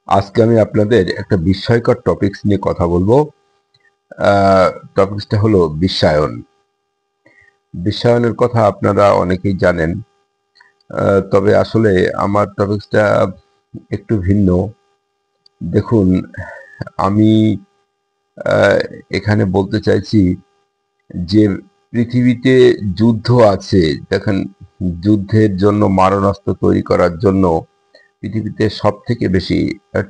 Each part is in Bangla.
আজকে আমি আপনাদের একটা বিস্ময়কর টপিকস নিয়ে কথা বলবো। টপিকসটা হলো বিশ্বায়ন। বিশ্বায়নের কথা আপনারা অনেকেই জানেন। তবে আসলে আমার টপিকসটা একটু ভিন্ন। দেখুন, আমি আহ, এখানে বলতে চাইছি যে পৃথিবীতে যুদ্ধ আছে। দেখেন, যুদ্ধের জন্য মারণাস্ত্র তৈরি করার জন্য পৃথিবীতে সব থেকে বেশি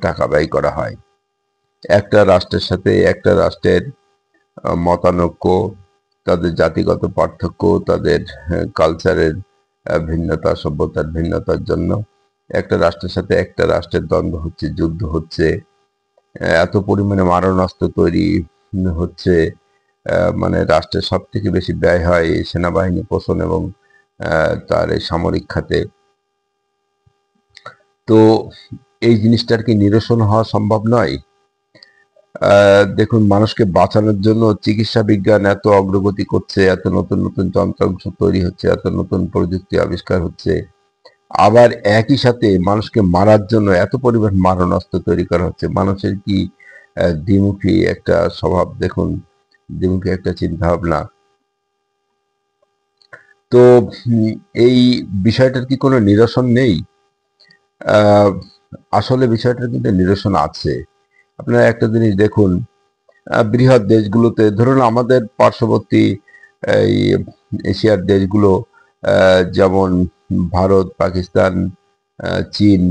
টাকা ব্যয় করা হয়। একটা রাষ্ট্রের সাথে একটা রাষ্ট্রের মতানৈক্য, তাদের জাতিগত পার্থক্য, তাদের কালচারের ভিন্নতা, সভ্যতার ভিন্নতার জন্য একটা রাষ্ট্রের সাথে একটা রাষ্ট্রের দ্বন্দ্ব হচ্ছে, যুদ্ধ হচ্ছে। এত পরিমাণে মারণাস্ত্র তৈরি হচ্ছে। মানে রাষ্ট্রের সব থেকে বেশি ব্যয় হয় এই সেনাবাহিনী পোষণ এবং তার এই সামরিক খাতে। তো এই জিনিসটার কি নিরসন হওয়া সম্ভব নয়? দেখুন, মানুষকে বাঁচানোর জন্য চিকিৎসা বিজ্ঞান এত অগ্রগতি করছে, এত নতুন নতুন যন্ত্রাংশ তৈরি হচ্ছে, এত নতুন প্রযুক্তি আবিষ্কার হচ্ছে। আবার একই সাথে মানুষকে মারার জন্য এত পরিমাণ মারণাস্ত্র তৈরি করা হচ্ছে। মানুষের কি দ্বিমুখী একটা স্বভাব, দেখুন, দ্বিমুখী একটা চিন্তা ভাবনা। তো উম, এই বিষয়টার কি কোনো নিরসন নেই? আহ, আসলে বিষয়টার কিন্তু নিরসন আছে। আপনারা একটা জিনিস দেখুন, বৃহৎ দেশগুলোতে, ধরুন আমাদের পার্শ্ববর্তী এই এশিয়ার দেশগুলো, যেমন ভারত, পাকিস্তান, চীন,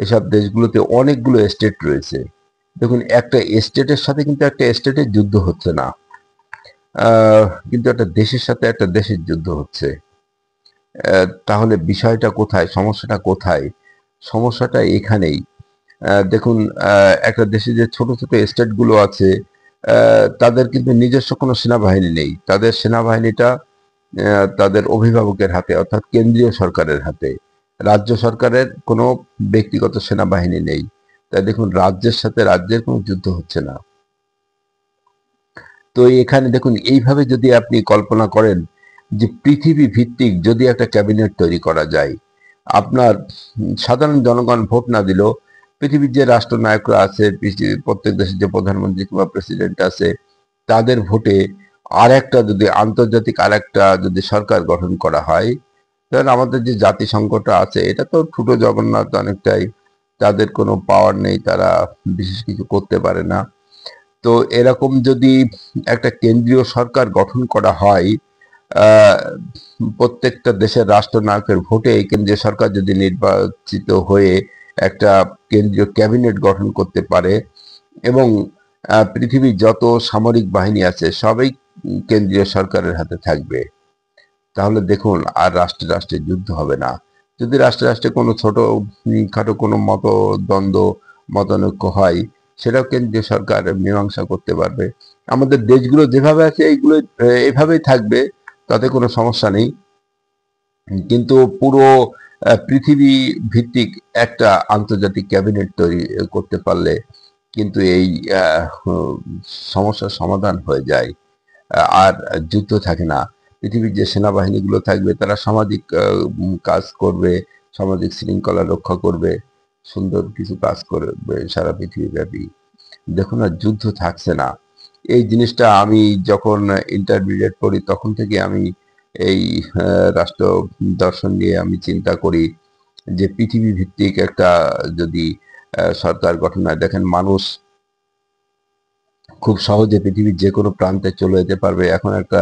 এসব দেশগুলোতে অনেকগুলো স্টেট রয়েছে। দেখুন, একটা স্টেটের সাথে কিন্তু একটা স্টেটের যুদ্ধ হচ্ছে না, কিন্তু একটা দেশের সাথে একটা দেশের যুদ্ধ হচ্ছে। তাহলে বিষয়টা কোথায়, সমস্যাটা কোথায়? সমস্যাটা এখানেই। দেখুন, একটা দেশে যে ছোট ছোট স্টেট গুলো আছে, তাদের কিন্তু নিজস্ব কোনো সেনাবাহিনী নেই। তাদের সেনাবাহিনীটা তাদের অভিভাবকের হাতে, অর্থাৎ কেন্দ্রীয় সরকারের হাতে। রাজ্য সরকারের কোনো ব্যক্তিগত সেনাবাহিনী নেই। তাই দেখুন, রাজ্যের সাথে রাজ্যের কোনো যুদ্ধ হচ্ছে না। তো এখানে দেখুন, এইভাবে যদি আপনি কল্পনা করেন যে পৃথিবী ভিত্তিক যদি একটা ক্যাবিনেট তৈরি করা যায়, আপনার সাধারণ জনগণ ভোট না দিলেও পৃথিবীর যে রাষ্ট্রনায়করা আছে, পৃথিবীর প্রত্যেক দেশের যে প্রধানমন্ত্রী কিংবা প্রেসিডেন্ট আছে, তাদের ভোটে আর একটা যদি আন্তর্জাতিক আর একটা যদি সরকার গঠন করা হয়, তাহলে আমাদের যে জাতিসংঘটা আছে, এটা তো ছোট জগন্নাথ অনেকটাই। তাদের কোনো পাওয়ার নেই, তারা বিশেষ কিছু করতে পারে না। তো এরকম যদি একটা কেন্দ্রীয় সরকার গঠন করা হয়, আহ, প্রত্যেকটা দেশের রাষ্ট্রনায়কের ভোটে এই কেন্দ্রীয় সরকার যদি নির্বাচিত হয়ে একটা কেন্দ্রীয় ক্যাবিনেট গঠন করতে পারে, এবং পৃথিবীর যত সামরিক বাহিনী আছে সবই কেন্দ্রীয় সরকারের হাতে থাকবে, তাহলে দেখুন আর রাষ্ট্রে রাষ্ট্রে যুদ্ধ হবে না। যদি রাষ্ট্রে রাষ্ট্রে কোনো ছোট খাটো কোনো মতদ্বন্দ্ব, মতানৈক্য হয়, সেটাও কেন্দ্রীয় সরকার মীমাংসা করতে পারবে। আমাদের দেশগুলো যেভাবে আছে এইগুলো এভাবেই থাকবে, তাতে কোনো সমস্যা নেই। কিন্তু পুরো পৃথিবী ভিত্তিক একটা আন্তর্জাতিক ক্যাবিনেট তৈরি করতে পারলে কিন্তু এই আহ, সমস্যার সমাধান হয়ে যায়। আর যুদ্ধ থাকে না। পৃথিবীর যে সেনাবাহিনীগুলো থাকবে তারা সামাজিক কাজ করবে, সামাজিক শৃঙ্খলা রক্ষা করবে, সুন্দর কিছু কাজ করবে সারা পৃথিবীব্যাপী। দেখুন, আর যুদ্ধ থাকছে না। এই জিনিসটা আমি যখন ইন্টারমিডিয়েট পড়ি তখন থেকে আমি এই রাষ্ট্র দর্শন নিয়ে আমি চিন্তা করি যে পৃথিবী ভিত্তিক একটা যদি সরকার গঠন হয়, দেখেন মানুষ খুব সহজে পৃথিবীর যে কোনো প্রান্তে চলে যেতে পারবে। এখন একটা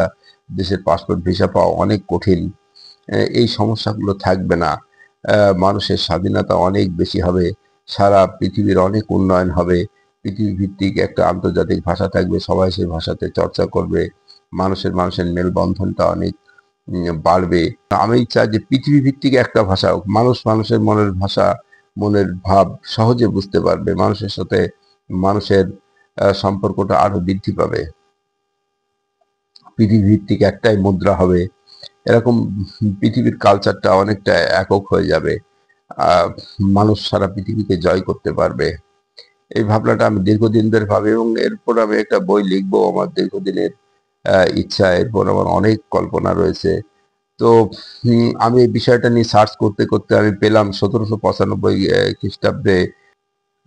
দেশের পাসপোর্ট ভিসা পাওয়া অনেক কঠিন। এই সমস্যাগুলো থাকবে না। মানুষের স্বাধীনতা অনেক বেশি হবে। সারা পৃথিবীর অনেক উন্নয়ন হবে। পৃথিবী ভিত্তিক একটা আন্তর্জাতিক ভাষা থাকবে, সবাই সেই ভাষাতে চর্চা করবে। মানুষের মানুষের মেলবন্ধনটা অনেক বাড়বে। আমি চাই যে পৃথিবী ভিত্তিক একটা ভাষা হোক। মানুষ মানুষের মনের ভাষা, মনের ভাব সহজে বুঝতে পারবে। মানুষের সাথে মানুষের সম্পর্কটা আরো বৃদ্ধি পাবে। পৃথিবী ভিত্তিক একটাই মুদ্রা হবে, এরকম পৃথিবীর কালচারটা অনেকটা একক হয়ে যাবে। আহ মানুষ সারা পৃথিবীকে জয় করতে পারবে। এই ভাবনাটা আমি দীর্ঘদিন ধরে ভাবি, এবং এরপর আমি একটা বই লিখবো। আমার দীর্ঘদিনের ইচ্ছা, এরপর আমার অনেক কল্পনা রয়েছে। তো আমি এই বিষয়টা নিয়ে সার্চ করতে করতে আমি পেলাম 1795 খ্রিস্টাব্দে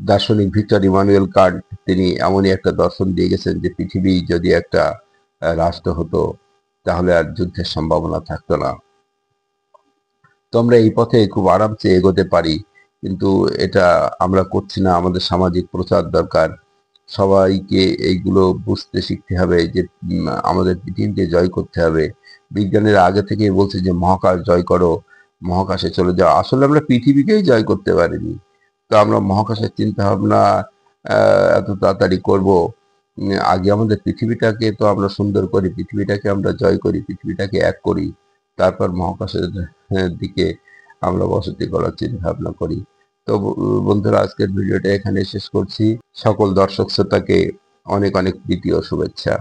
দার্শনিক ভিক্টর ইমানুয়েল কান্ট তিনি এমনই একটা দর্শন দিয়ে গেছেন যে পৃথিবী যদি একটা রাষ্ট্র হতো তাহলে আর যুদ্ধের সম্ভাবনা থাকতো না। তো আমরা এই পথে খুব আরামসে এগোতে পারি, কিন্তু এটা আমরা করছি না। আমাদের সামাজিক প্রচার দরকার, সবাইকে এইগুলো বুঝতে শিখতে হবে যে আমাদের পৃথিবীকে জয় করতে হবে। বিজ্ঞানীরা আগে থেকেই বলছে যে মহাকাশ জয় করো, মহাকাশে চলে যাও। আসলে আমরা পৃথিবীকেই জয় করতে পারিনি। তো আমরা মহাকাশের চিন্তা ভাবনা এত তাড়াতাড়ি করব? আগে আমাদের পৃথিবীটাকে তো আমরা সুন্দর করি, পৃথিবীটাকে আমরা জয় করি, পৃথিবীটাকে এক করি, তারপর মহাকাশের দিকে আমরা বসতি করার চিন্তা ভাবনা করি। তো বন্ধুরা, আজকের ভিডিওটা এখানে শেষ করছি। সকল দর্শক শ্রোতাকে অনেক অনেক প্রীতি ও শুভেচ্ছা।